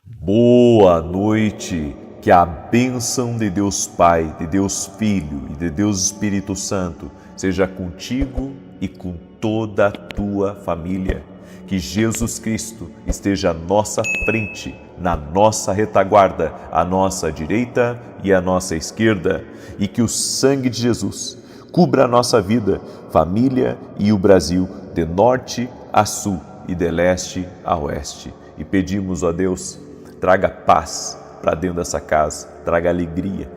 Boa noite, que a bênção de Deus Pai, de Deus Filho e de Deus Espírito Santo seja contigo e com toda a tua família. Que Jesus Cristo esteja à nossa frente, na nossa retaguarda, à nossa direita e à nossa esquerda, e que o sangue de Jesus cubra a nossa vida, família e o Brasil, de norte a sul e de leste a oeste. E pedimos, ó Deus, traga paz para dentro dessa casa, traga alegria,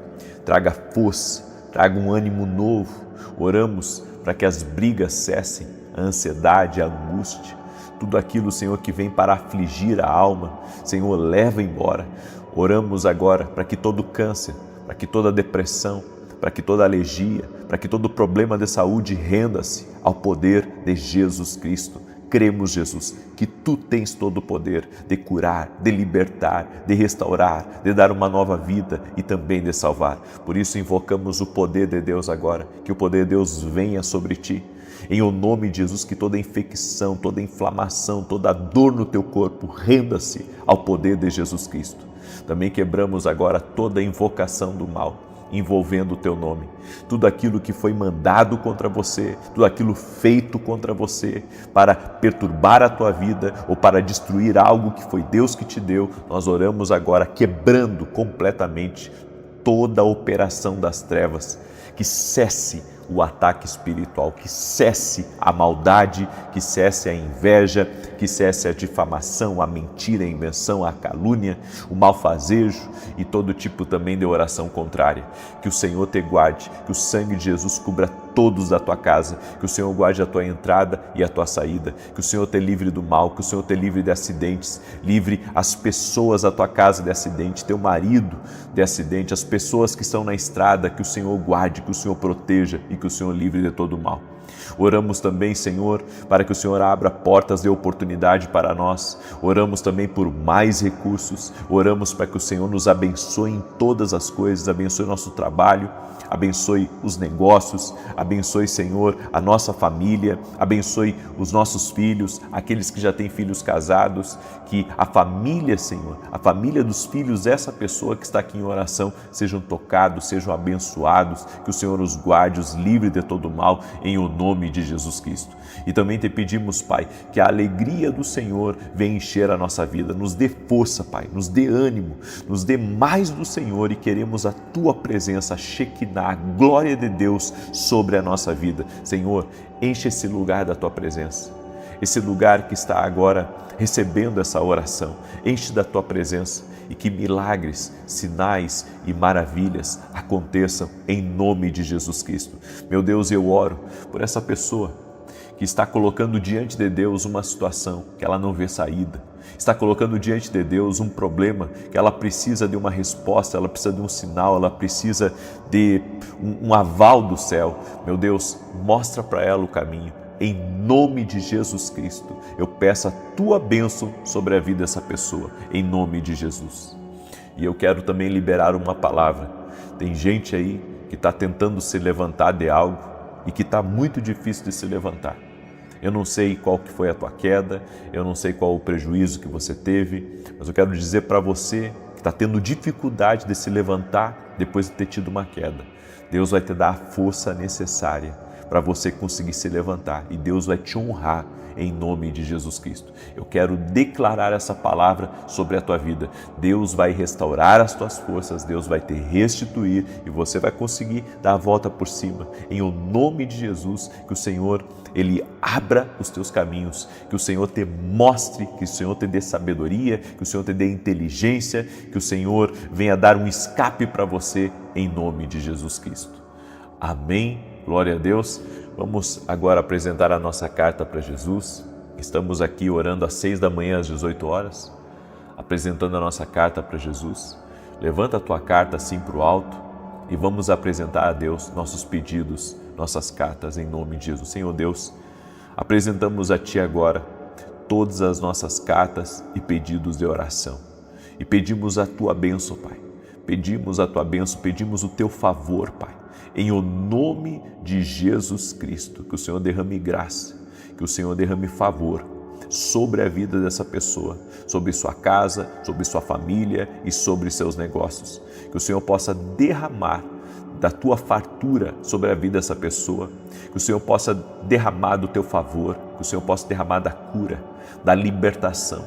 traga força, traga um ânimo novo. Oramos para que as brigas cessem, a ansiedade, a angústia, tudo aquilo, Senhor, que vem para afligir a alma, Senhor, leva embora. Oramos agora para que todo câncer, para que toda depressão, para que toda alergia, para que todo problema de saúde renda-se ao poder de Jesus Cristo. Cremos, Jesus, que Tu tens todo o poder de curar, de libertar, de restaurar, de dar uma nova vida e também de salvar. Por isso invocamos o poder de Deus agora, que o poder de Deus venha sobre Ti. Em o nome de Jesus, que toda infecção, toda inflamação, toda dor no Teu corpo renda-se ao poder de Jesus Cristo. Também quebramos agora toda invocação do mal envolvendo o Teu nome. Tudo aquilo que foi mandado contra você, tudo aquilo feito contra você para perturbar a tua vida ou para destruir algo que foi Deus que te deu, nós oramos agora quebrando completamente toda a operação das trevas, que cesse o ataque espiritual, que cesse a maldade, que cesse a inveja, que cesse a difamação, a mentira, a invenção, a calúnia, o malfazejo e todo tipo também de oração contrária. Que o Senhor te guarde, que o sangue de Jesus cubra todos da tua casa, que o Senhor guarde a tua entrada e a tua saída, que o Senhor te livre do mal, que o Senhor te livre de acidentes, livre as pessoas da tua casa de acidente, teu marido de acidente, as pessoas que estão na estrada, que o Senhor guarde, que o Senhor proteja e que o Senhor livre de todo o mal. Oramos também, Senhor, para que o Senhor abra portas de oportunidade para nós. Oramos também por mais recursos. Oramos para que o Senhor nos abençoe em todas as coisas, abençoe nosso trabalho, abençoe os negócios, abençoe, Senhor, a nossa família, abençoe os nossos filhos, aqueles que já têm filhos casados, que a família, Senhor, a família dos filhos dessa pessoa que está aqui em oração, sejam tocados, sejam abençoados, que o Senhor os guarde, os livre de todo mal, em o nome de Jesus Cristo. E também te pedimos, Pai, que a alegria do Senhor venha encher a nossa vida, nos dê força, Pai, nos dê ânimo, nos dê mais do Senhor e queremos a Tua presença, a Shekinah, a glória de Deus sobre a nossa vida. Senhor, enche esse lugar da Tua presença, esse lugar que está agora recebendo essa oração, enche da Tua presença e que milagres, sinais e maravilhas aconteçam em nome de Jesus Cristo. Meu Deus, eu oro por essa pessoa que está colocando diante de Deus uma situação que ela não vê saída, está colocando diante de Deus um problema que ela precisa de uma resposta, ela precisa de um sinal, ela precisa de um aval do céu. Meu Deus, mostra para ela o caminho. Em nome de Jesus Cristo, eu peço a Tua bênção sobre a vida dessa pessoa, em nome de Jesus. E eu quero também liberar uma palavra. Tem gente aí que está tentando se levantar de algo e que está muito difícil de se levantar. Eu não sei qual que foi a tua queda, eu não sei qual o prejuízo que você teve, mas eu quero dizer para você que está tendo dificuldade de se levantar depois de ter tido uma queda. Deus vai te dar a força necessária para você conseguir se levantar e Deus vai te honrar em nome de Jesus Cristo. Eu quero declarar essa palavra sobre a tua vida. Deus vai restaurar as tuas forças, Deus vai te restituir e você vai conseguir dar a volta por cima. Em o nome de Jesus, que o Senhor, Ele abra os teus caminhos, que o Senhor te mostre, que o Senhor te dê sabedoria, que o Senhor te dê inteligência, que o Senhor venha dar um escape para você em nome de Jesus Cristo. Amém. Glória a Deus. Vamos agora apresentar a nossa carta para Jesus. Estamos aqui orando às 6 da manhã, às 18 horas, apresentando a nossa carta para Jesus. Levanta a tua carta assim para o alto e vamos apresentar a Deus nossos pedidos, nossas cartas em nome de Jesus. Senhor Deus, apresentamos a Ti agora todas as nossas cartas e pedidos de oração. E pedimos a Tua bênção, Pai. Pedimos a Tua bênção, pedimos o Teu favor, Pai. Em o nome de Jesus Cristo, que o Senhor derrame graça, que o Senhor derrame favor, sobre a vida dessa pessoa, sobre sua casa, sobre sua família e sobre seus negócios. Que o Senhor possa derramar da tua fartura sobre a vida dessa pessoa, que o Senhor possa derramar do teu favor, que o Senhor possa derramar da cura, da libertação,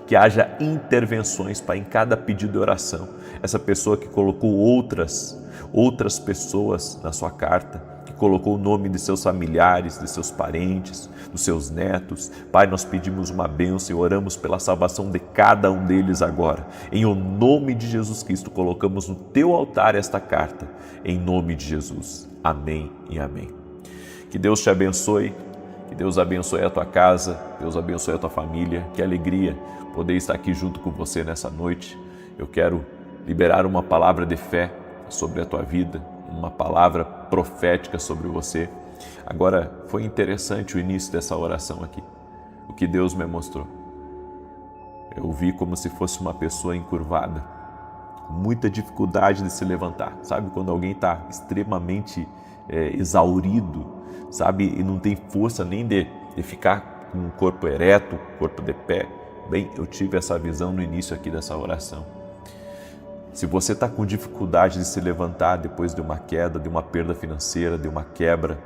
que haja intervenções para em cada pedido de oração. Essa pessoa que colocou outras pessoas na sua carta, que colocou o nome de seus familiares, de seus parentes, dos seus netos. Pai, nós pedimos uma bênção e oramos pela salvação de cada um deles agora. Em o nome de Jesus Cristo, colocamos no teu altar esta carta, em nome de Jesus. Amém e amém. Que Deus te abençoe, que Deus abençoe a tua casa, Deus abençoe a tua família. Que alegria poder estar aqui junto com você nessa noite. Eu quero liberar uma palavra de fé sobre a tua vida, uma palavra profética sobre você. Agora, foi interessante o início dessa oração aqui, o que Deus me mostrou. Eu vi como se fosse uma pessoa encurvada, com muita dificuldade de se levantar. Sabe quando alguém está extremamente exaurido, sabe, e não tem força nem de ficar com o corpo ereto, corpo de pé? Bem, eu tive essa visão no início aqui dessa oração. Se você está com dificuldade de se levantar depois de uma queda, de uma perda financeira, de uma quebra,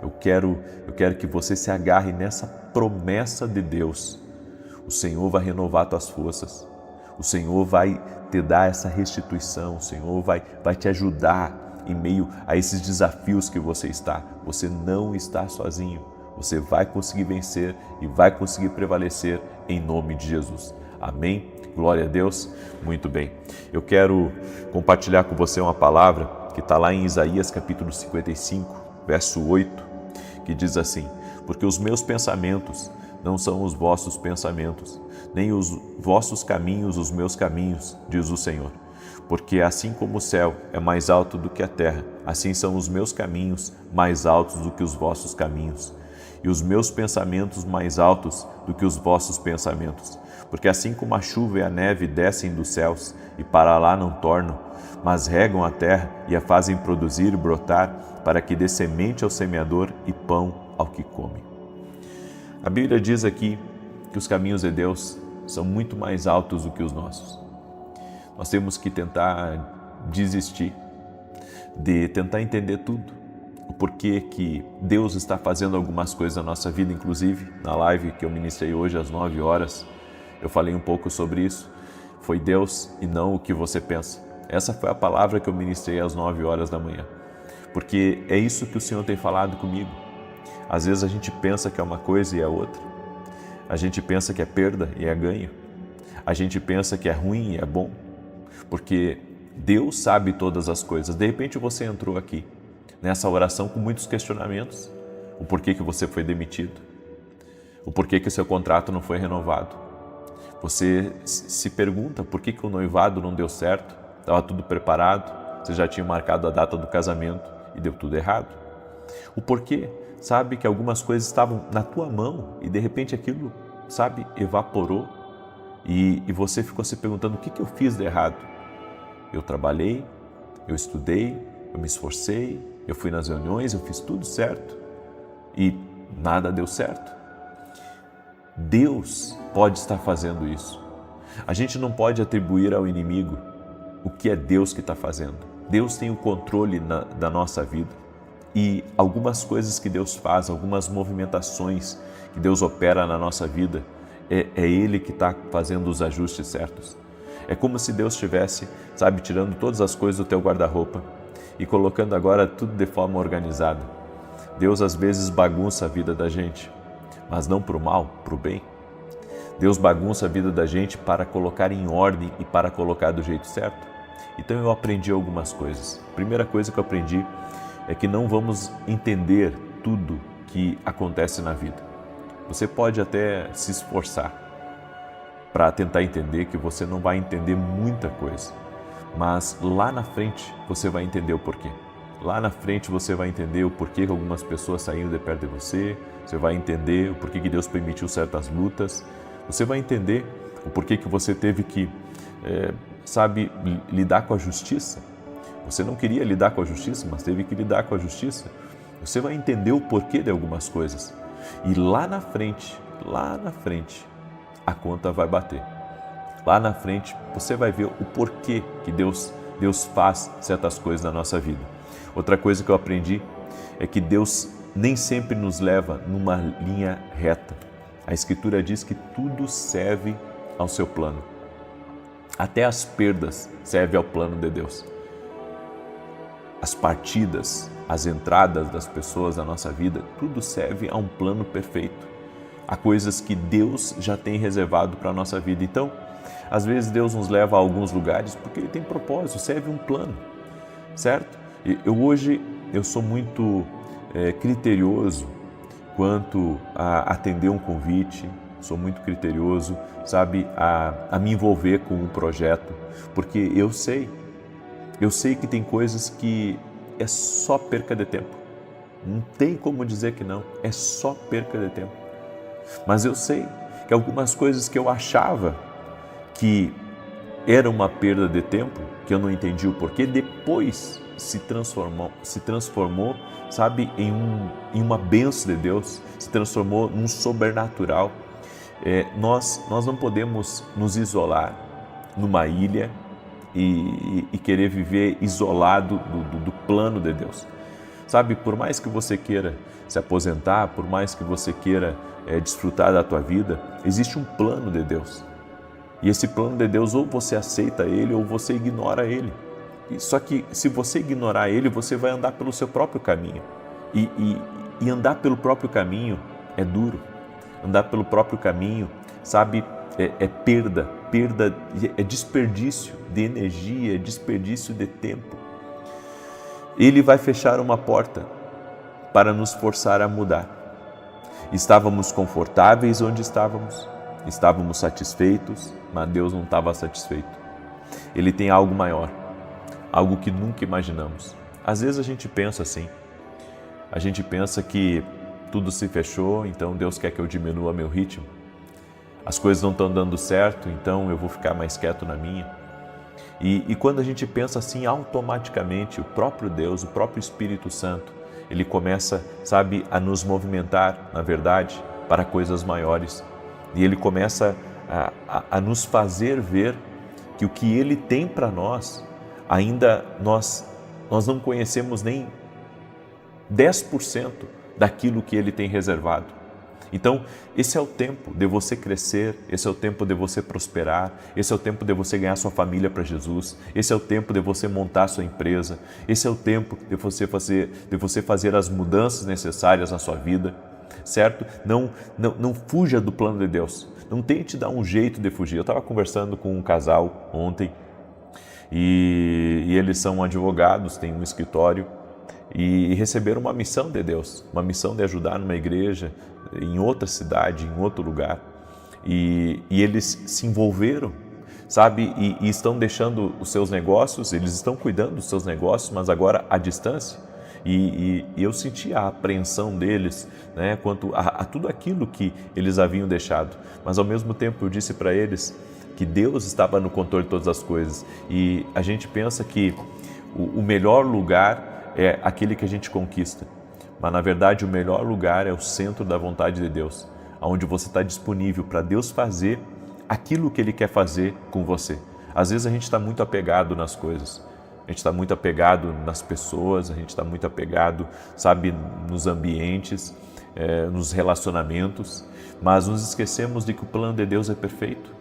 eu quero que você se agarre nessa promessa de Deus. O Senhor vai renovar tuas forças, o Senhor vai te dar essa restituição, o Senhor vai te ajudar em meio a esses desafios que você está. Você não está sozinho, você vai conseguir vencer e vai conseguir prevalecer em nome de Jesus. Amém? Glória a Deus. Muito bem. Eu quero compartilhar com você uma palavra que está lá em Isaías capítulo 55, verso 8, que diz assim: porque os meus pensamentos não são os vossos pensamentos, nem os vossos caminhos os meus caminhos, diz o Senhor. Porque assim como o céu é mais alto do que a terra, assim são os meus caminhos mais altos do que os vossos caminhos, e os meus pensamentos mais altos do que os vossos pensamentos. Porque assim como a chuva e a neve descem dos céus e para lá não tornam, mas regam a terra e a fazem produzir e brotar, para que dê semente ao semeador e pão ao que come. A Bíblia diz aqui que os caminhos de Deus são muito mais altos do que os nossos. Nós temos que tentar desistir de tentar entender tudo, o porquê que Deus está fazendo algumas coisas na nossa vida. Inclusive, na live que eu ministrei hoje às 9 horas, eu falei um pouco sobre isso. Foi Deus e não o que você pensa. Essa foi a palavra que eu ministrei às 9 horas da manhã. Porque é isso que o Senhor tem falado comigo. Às vezes a gente pensa que é uma coisa e é outra. A gente pensa que é perda e é ganho. A gente pensa que é ruim e é bom. Porque Deus sabe todas as coisas. De repente você entrou aqui nessa oração com muitos questionamentos. O porquê que você foi demitido. O porquê que o seu contrato não foi renovado. Você se pergunta por que o noivado não deu certo, estava tudo preparado, você já tinha marcado a data do casamento e deu tudo errado. O porquê, sabe, que algumas coisas estavam na tua mão e de repente aquilo, sabe, evaporou e você ficou se perguntando: o que eu fiz de errado? Eu trabalhei, eu estudei, eu me esforcei, eu fui nas reuniões, eu fiz tudo certo e nada deu certo. Deus pode estar fazendo isso. A gente não pode atribuir ao inimigo o que é Deus que está fazendo. Deus tem o controle da nossa vida e algumas coisas que Deus faz, algumas movimentações que Deus opera na nossa vida, é Ele que está fazendo os ajustes certos. É como se Deus estivesse, sabe, tirando todas as coisas do teu guarda-roupa e colocando agora tudo de forma organizada. Deus às vezes bagunça a vida da gente, mas não para o mal, para o bem. Deus bagunça a vida da gente para colocar em ordem e para colocar do jeito certo. Então eu aprendi algumas coisas. A primeira coisa que eu aprendi é que não vamos entender tudo que acontece na vida. Você pode até se esforçar para tentar entender, que você não vai entender muita coisa, mas lá na frente você vai entender o porquê. Lá na frente você vai entender o porquê que algumas pessoas saíram de perto de você, você vai entender o porquê que Deus permitiu certas lutas, você vai entender o porquê que você teve que, lidar com a justiça. Você não queria lidar com a justiça, mas teve que lidar com a justiça. Você vai entender o porquê de algumas coisas. E lá na frente, lá na frente a conta vai bater. Lá na frente você vai ver o porquê que Deus faz certas coisas na nossa vida. Outra coisa que eu aprendi é que Deus nem sempre nos leva numa linha reta. A Escritura diz que tudo serve ao seu plano. Até as perdas servem ao plano de Deus. As partidas, as entradas das pessoas na nossa vida, tudo serve a um plano perfeito. Há coisas que Deus já tem reservado para a nossa vida. Então, às vezes Deus nos leva a alguns lugares porque Ele tem propósito, serve um plano, certo? Hoje eu sou muito criterioso quanto a atender um convite, sou muito criterioso, sabe, a me envolver com um projeto, porque eu sei que tem coisas que é só perca de tempo. Não tem como dizer que não, é só perca de tempo. Mas eu sei que algumas coisas que eu achava que era uma perda de tempo, que eu não entendi o porquê, depois se transformou, sabe, em uma bênção de Deus, se transformou num sobrenatural. Nós não podemos nos isolar numa ilha e querer viver isolado do plano de Deus. Sabe, por mais que você queira se aposentar, por mais que você queira desfrutar da tua vida, existe um plano de Deus. E esse plano de Deus, ou você aceita ele, ou você ignora ele. Só que se você ignorar ele, você vai andar pelo seu próprio caminho. E andar pelo próprio caminho é duro. Andar pelo próprio caminho, sabe, é perda, é desperdício de energia, é desperdício de tempo. Ele vai fechar uma porta para nos forçar a mudar. Estávamos confortáveis onde estávamos satisfeitos, mas Deus não estava satisfeito. Ele tem algo maior, algo que nunca imaginamos. Às vezes a gente pensa assim, a gente pensa que tudo se fechou, então Deus quer que eu diminua meu ritmo. As coisas não estão dando certo, então eu vou ficar mais quieto na minha. E quando a gente pensa assim, automaticamente o próprio Deus, o próprio Espírito Santo, ele começa, sabe, a nos movimentar, na verdade, para coisas maiores. E ele começa a nos fazer ver que o que ele tem para nós, ainda nós não conhecemos nem 10% daquilo que ele tem reservado. Então, esse é o tempo de você crescer, esse é o tempo de você prosperar, esse é o tempo de você ganhar sua família para Jesus, esse é o tempo de você montar sua empresa, esse é o tempo de você fazer as mudanças necessárias na sua vida, certo? Não fuja do plano de Deus, não tente dar um jeito de fugir. Eu estava conversando com um casal ontem e eles são advogados, têm um escritório e receberam uma missão de Deus, uma missão de ajudar numa igreja, em outra cidade, em outro lugar, e eles se envolveram, sabe, e estão deixando os seus negócios, eles estão cuidando dos seus negócios, mas agora à distância, e eu senti a apreensão deles, né, quanto a tudo aquilo que eles haviam deixado, mas ao mesmo tempo eu disse para eles que Deus estava no controle de todas as coisas, e a gente pensa que o melhor lugar é aquele que a gente conquista. Mas, na verdade, o melhor lugar é o centro da vontade de Deus, onde você está disponível para Deus fazer aquilo que Ele quer fazer com você. Às vezes a gente está muito apegado nas coisas, a gente está muito apegado nas pessoas, a gente está muito apegado, sabe, nos ambientes, nos relacionamentos, mas nos esquecemos de que o plano de Deus é perfeito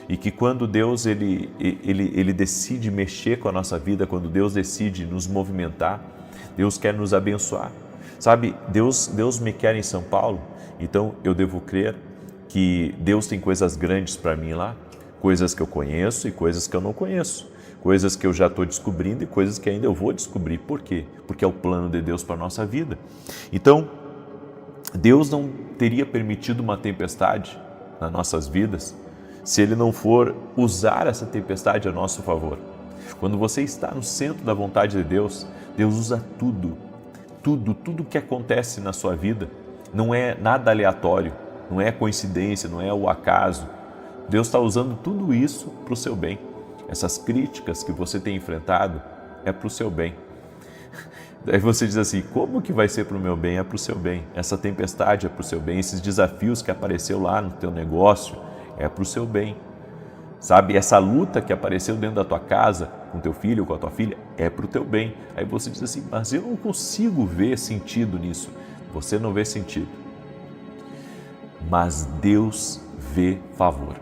e que quando Deus ele decide mexer com a nossa vida, quando Deus decide nos movimentar, Deus quer nos abençoar. Sabe, Deus me quer em São Paulo, então eu devo crer que Deus tem coisas grandes para mim lá, coisas que eu conheço e coisas que eu não conheço, coisas que eu já estou descobrindo e coisas que ainda eu vou descobrir. Por quê? Porque é o plano de Deus para a nossa vida. Então, Deus não teria permitido uma tempestade nas nossas vidas se Ele não for usar essa tempestade a nosso favor. Quando você está no centro da vontade de Deus, Deus usa tudo que acontece na sua vida, não é nada aleatório, não é coincidência, não é o acaso. Deus está usando tudo isso para o seu bem. Essas críticas que você tem enfrentado é para o seu bem. Daí você diz assim, como que vai ser para o meu bem? É para o seu bem. Essa tempestade é para o seu bem. Esses desafios que apareceu lá no teu negócio é para o seu bem. Sabe, essa luta que apareceu dentro da tua casa, com teu filho ou com a tua filha, é para o teu bem. Aí você diz assim, mas eu não consigo ver sentido nisso. Você não vê sentido. Mas Deus vê favor.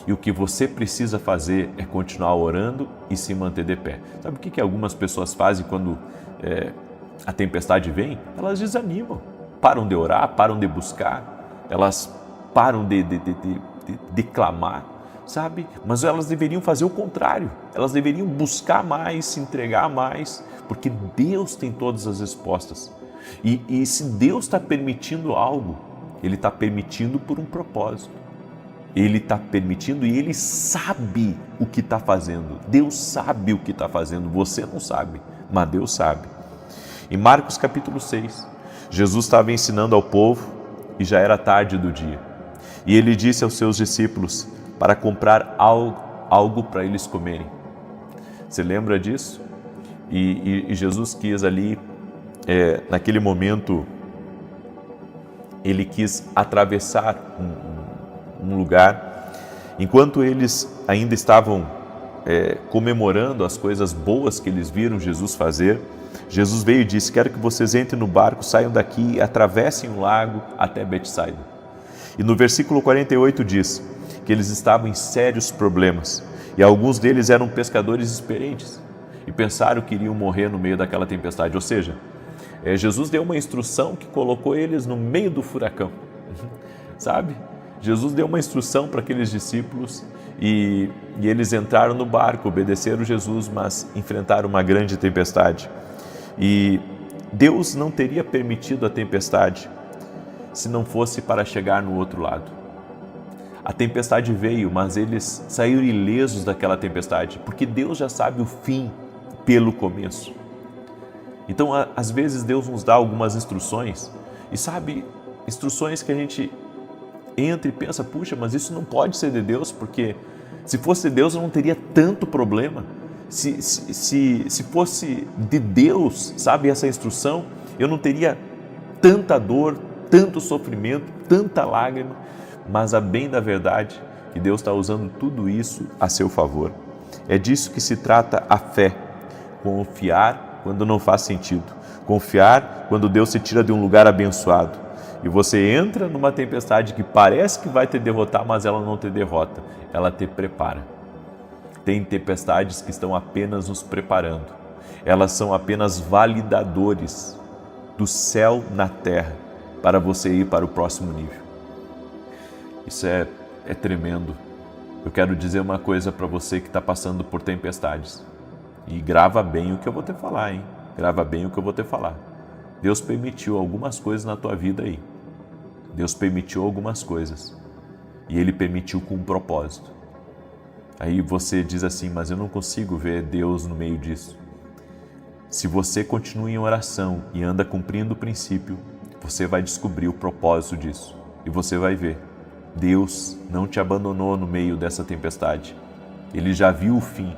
E o que você precisa fazer é continuar orando e se manter de pé. Sabe o que algumas pessoas fazem quando a tempestade vem? Elas desanimam, param de orar, param de buscar, elas param de clamar, sabe? Mas elas deveriam fazer o contrário, elas deveriam buscar mais, se entregar mais, porque Deus tem todas as respostas. E se Deus está permitindo algo, Ele está permitindo por um propósito. Ele está permitindo e Ele sabe o que está fazendo. Deus sabe o que está fazendo, você não sabe, mas Deus sabe. Em Marcos capítulo 6, Jesus estava ensinando ao povo e já era tarde do dia. E Ele disse aos seus discípulos para comprar algo para eles comerem. Você lembra disso? E Jesus quis ali, naquele momento, Ele quis atravessar um lugar, enquanto eles ainda estavam comemorando as coisas boas que eles viram Jesus fazer. Jesus veio e disse, quero que vocês entrem no barco, saiam daqui e atravessem o lago até Betsaida. E no versículo 48 diz que eles estavam em sérios problemas e alguns deles eram pescadores experientes e pensaram que iriam morrer no meio daquela tempestade, ou seja, Jesus deu uma instrução que colocou eles no meio do furacão, sabe? Jesus deu uma instrução para aqueles discípulos e eles entraram no barco, obedeceram Jesus, mas enfrentaram uma grande tempestade. E Deus não teria permitido a tempestade se não fosse para chegar no outro lado. A tempestade veio, mas eles saíram ilesos daquela tempestade, porque Deus já sabe o fim pelo começo. Então, às vezes, Deus nos dá algumas instruções, e sabe, instruções que a gente entra e pensa, puxa, mas isso não pode ser de Deus, porque se fosse de Deus eu não teria tanto problema. Se fosse de Deus, sabe, essa instrução, eu não teria tanta dor, tanto sofrimento, tanta lágrima, mas a bem da verdade, que Deus está usando tudo isso a seu favor. É disso que se trata a fé, confiar quando não faz sentido, confiar quando Deus se tira de um lugar abençoado e você entra numa tempestade que parece que vai te derrotar, mas ela não te derrota, ela te prepara. Tem tempestades que estão apenas nos preparando, elas são apenas validadores do céu na terra para você ir para o próximo nível. Isso é tremendo. Eu quero dizer uma coisa para você que está passando por tempestades. E grava bem o que eu vou te falar, hein? Grava bem o que eu vou te falar. Deus permitiu algumas coisas na tua vida aí. Deus permitiu algumas coisas. E Ele permitiu com um propósito. Aí você diz assim, mas eu não consigo ver Deus no meio disso. Se você continua em oração e anda cumprindo o princípio, você vai descobrir o propósito disso. E você vai ver. Deus não te abandonou no meio dessa tempestade. Ele já viu o fim.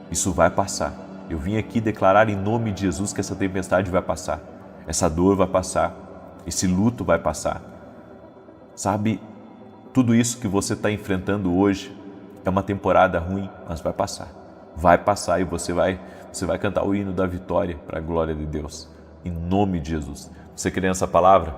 Isso vai passar. Eu vim aqui declarar em nome de Jesus que essa tempestade vai passar. Essa dor vai passar. Esse luto vai passar. Sabe, tudo isso que você está enfrentando hoje é uma temporada ruim, mas vai passar. Vai passar e você vai cantar o hino da vitória para a glória de Deus. Em nome de Jesus. Você crê nessa palavra?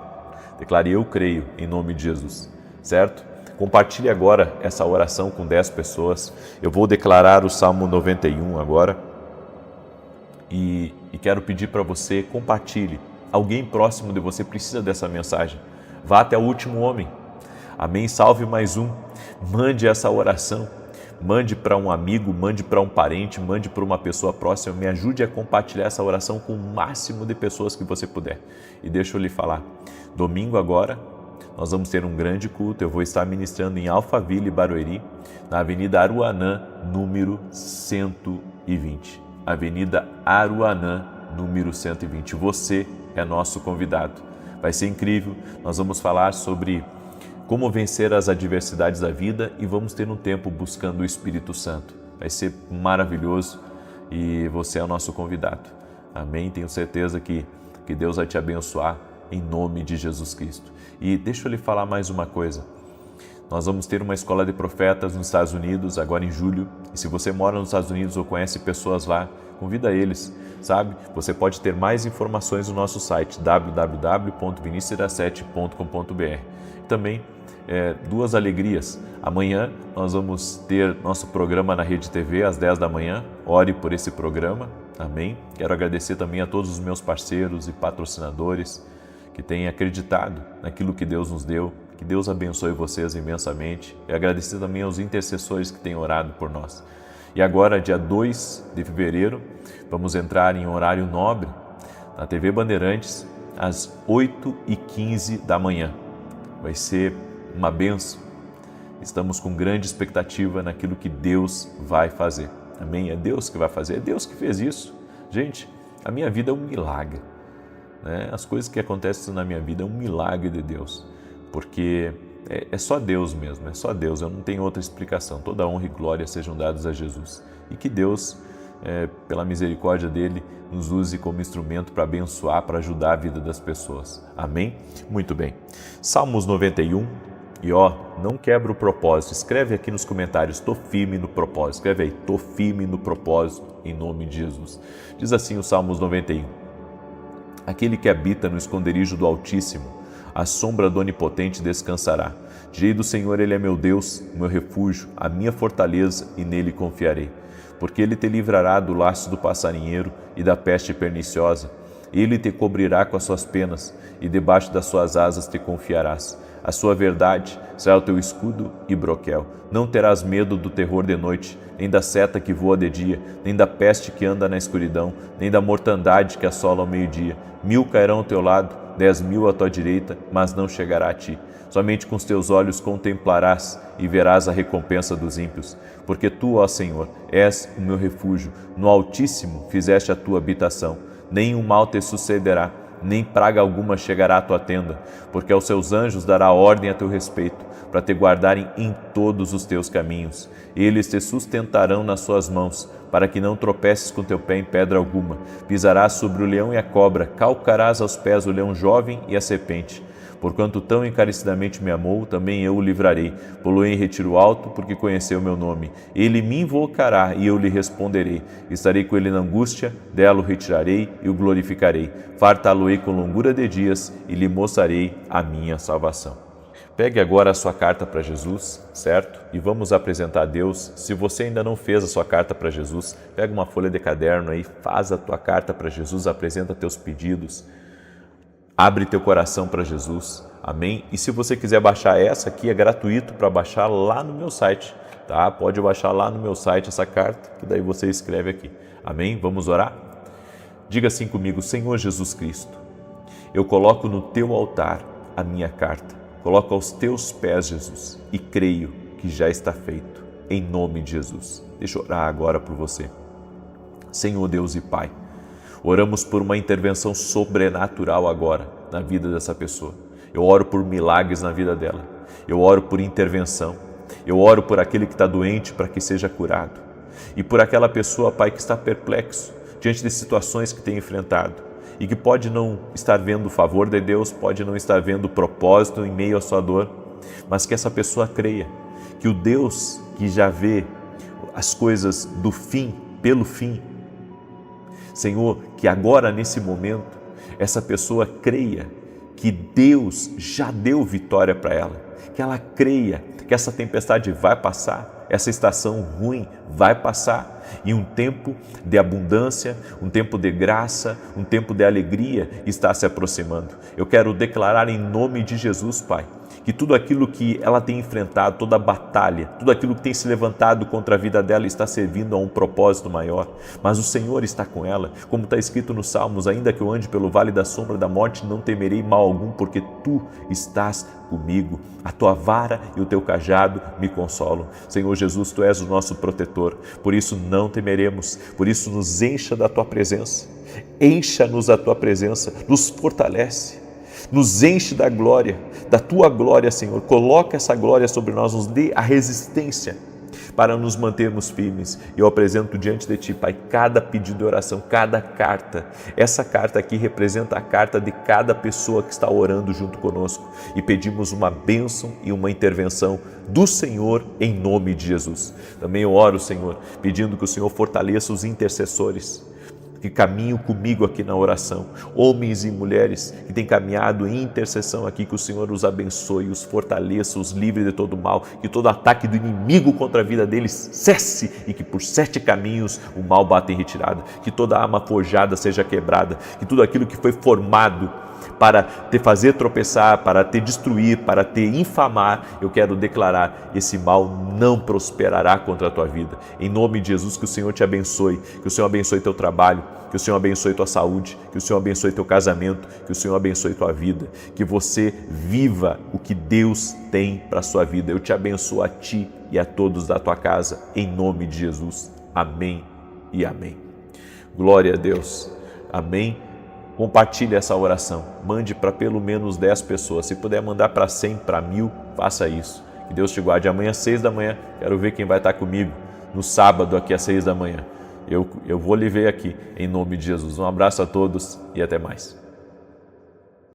Declare, eu creio em nome de Jesus. Certo? Compartilhe agora essa oração com 10 pessoas. Eu vou declarar o Salmo 91 agora. E quero pedir para você, compartilhe. Alguém próximo de você precisa dessa mensagem. Vá até o último homem. Amém? Salve mais um. Mande essa oração. Mande para um amigo, mande para um parente, mande para uma pessoa próxima. Me ajude a compartilhar essa oração com o máximo de pessoas que você puder. E deixa eu lhe falar. Domingo agora, nós vamos ter um grande culto. Eu vou estar ministrando em Alphaville, Barueri, na Avenida Aruanã, número 120. Avenida Aruanã, número 120. Você é nosso convidado. Vai ser incrível. Nós vamos falar sobre como vencer as adversidades da vida e vamos ter um tempo buscando o Espírito Santo. Vai ser maravilhoso e você é o nosso convidado. Amém? Tenho certeza que Deus vai te abençoar em nome de Jesus Cristo. E deixa eu lhe falar mais uma coisa. Nós vamos ter uma escola de profetas nos Estados Unidos agora em julho. E se você mora nos Estados Unidos ou conhece pessoas lá, convida eles, sabe? Você pode ter mais informações no nosso site www.vinicius17.com.br. Também duas alegrias. Amanhã nós vamos ter nosso programa na Rede TV às 10 da manhã. Ore por esse programa. Amém? Quero agradecer também a todos os meus parceiros e patrocinadores que têm acreditado naquilo que Deus nos deu. Que Deus abençoe vocês imensamente. E agradecer também aos intercessores que têm orado por nós. E agora, dia 2 de fevereiro, vamos entrar em horário nobre na TV Bandeirantes às 8h15 da manhã. Vai ser uma bênção. Estamos com grande expectativa naquilo que Deus vai fazer. Amém? É Deus que vai fazer, é Deus que fez isso. Gente, a minha vida é um milagre. Né? As coisas que acontecem na minha vida é um milagre de Deus. Porque é só Deus mesmo, é só Deus, eu não tenho outra explicação. Toda honra e glória sejam dadas a Jesus. E que Deus, pela misericórdia dEle, nos use como instrumento para abençoar, para ajudar a vida das pessoas. Amém? Muito bem. Salmos 91, e não quebra o propósito. Escreve aqui nos comentários, estou firme no propósito. Escreve aí, estou firme no propósito, em nome de Jesus. Diz assim o Salmos 91. Aquele que habita no esconderijo do Altíssimo, à sombra do Onipotente descansará. Direi do Senhor, Ele é meu Deus, meu refúgio, a minha fortaleza, e nele confiarei. Porque Ele te livrará do laço do passarinheiro e da peste perniciosa. Ele te cobrirá com as suas penas, e debaixo das suas asas te confiarás. A sua verdade será o teu escudo e broquel. Não terás medo do terror de noite, nem da seta que voa de dia, nem da peste que anda na escuridão, nem da mortandade que assola ao meio-dia. 1000 cairão ao teu lado, 10.000 à tua direita, mas não chegará a ti. Somente com os teus olhos contemplarás e verás a recompensa dos ímpios. Porque tu, ó Senhor, és o meu refúgio. No Altíssimo fizeste a tua habitação. Nenhum mal te sucederá, nem praga alguma chegará à tua tenda. Porque aos seus anjos dará ordem a teu respeito, para te guardarem em todos os teus caminhos. Eles te sustentarão nas suas mãos, para que não tropeces com teu pé em pedra alguma. Pisarás sobre o leão e a cobra, calcarás aos pés o leão jovem e a serpente. Porquanto tão encarecidamente me amou, também eu o livrarei. Pô-lo-ei em retiro alto, porque conheceu o meu nome. Ele me invocará e eu lhe responderei. Estarei com ele na angústia, dela o retirarei e o glorificarei. Fartá-lo-ei com longura de dias e lhe mostrarei a minha salvação. Pegue agora a sua carta para Jesus, certo? E vamos apresentar a Deus. Se você ainda não fez a sua carta para Jesus, pega uma folha de caderno aí, faz a tua carta para Jesus, apresenta teus pedidos, abre teu coração para Jesus, amém? E se você quiser baixar essa aqui, é gratuito para baixar lá no meu site, tá? Pode baixar lá no meu site essa carta, que daí você escreve aqui, amém? Vamos orar? Diga assim comigo, Senhor Jesus Cristo, eu coloco no teu altar a minha carta. Coloco aos teus pés, Jesus, e creio que já está feito, em nome de Jesus. Deixa eu orar agora por você. Senhor Deus e Pai, oramos por uma intervenção sobrenatural agora na vida dessa pessoa. Eu oro por milagres na vida dela. Eu oro por intervenção. Eu oro por aquele que está doente para que seja curado. E por aquela pessoa, Pai, que está perplexo diante de situações que tem enfrentado. E que pode não estar vendo o favor de Deus, pode não estar vendo o propósito em meio à sua dor, mas que essa pessoa creia que o Deus que já vê as coisas do fim, pelo fim, Senhor, que agora nesse momento, essa pessoa creia que Deus já deu vitória para ela, que ela creia que essa tempestade vai passar, essa estação ruim vai passar e um tempo de abundância, um tempo de graça, um tempo de alegria está se aproximando. Eu quero declarar em nome de Jesus, Pai, que tudo aquilo que ela tem enfrentado, toda a batalha, tudo aquilo que tem se levantado contra a vida dela está servindo a um propósito maior, mas o Senhor está com ela, como está escrito nos Salmos, ainda que eu ande pelo vale da sombra da morte, não temerei mal algum, porque Tu estás comigo, a Tua vara e o Teu cajado me consolam. Senhor Jesus, Tu és o nosso protetor, por isso não temeremos, por isso nos encha da Tua presença, encha-nos da Tua presença, nos fortalece, nos enche da glória, da Tua glória, Senhor. Coloca essa glória sobre nós, nos dê a resistência para nos mantermos firmes. Eu apresento diante de Ti, Pai, cada pedido de oração, cada carta. Essa carta aqui representa a carta de cada pessoa que está orando junto conosco e pedimos uma bênção e uma intervenção do Senhor em nome de Jesus. Também eu oro, Senhor, pedindo que o Senhor fortaleça os intercessores que caminham comigo aqui na oração, homens e mulheres que têm caminhado em intercessão aqui, que o Senhor os abençoe, os fortaleça, os livre de todo mal, que todo ataque do inimigo contra a vida deles cesse e que por 7 caminhos o mal bata em retirada, que toda arma forjada seja quebrada, que tudo aquilo que foi formado para te fazer tropeçar, para te destruir, para te infamar, eu quero declarar, esse mal não prosperará contra a tua vida. Em nome de Jesus, que o Senhor te abençoe, que o Senhor abençoe teu trabalho, que o Senhor abençoe tua saúde, que o Senhor abençoe teu casamento, que o Senhor abençoe tua vida, que você viva o que Deus tem para a sua vida. Eu te abençoo a ti e a todos da tua casa, em nome de Jesus. Amém e amém. Glória a Deus. Amém. Compartilhe essa oração, mande para pelo menos 10 pessoas, se puder mandar para 100, para 1000, faça isso. Que Deus te guarde. Amanhã às 6 da manhã, quero ver quem vai estar comigo, no sábado aqui às 6 da manhã. Eu vou lhe ver aqui, em nome de Jesus. Um abraço a todos e até mais.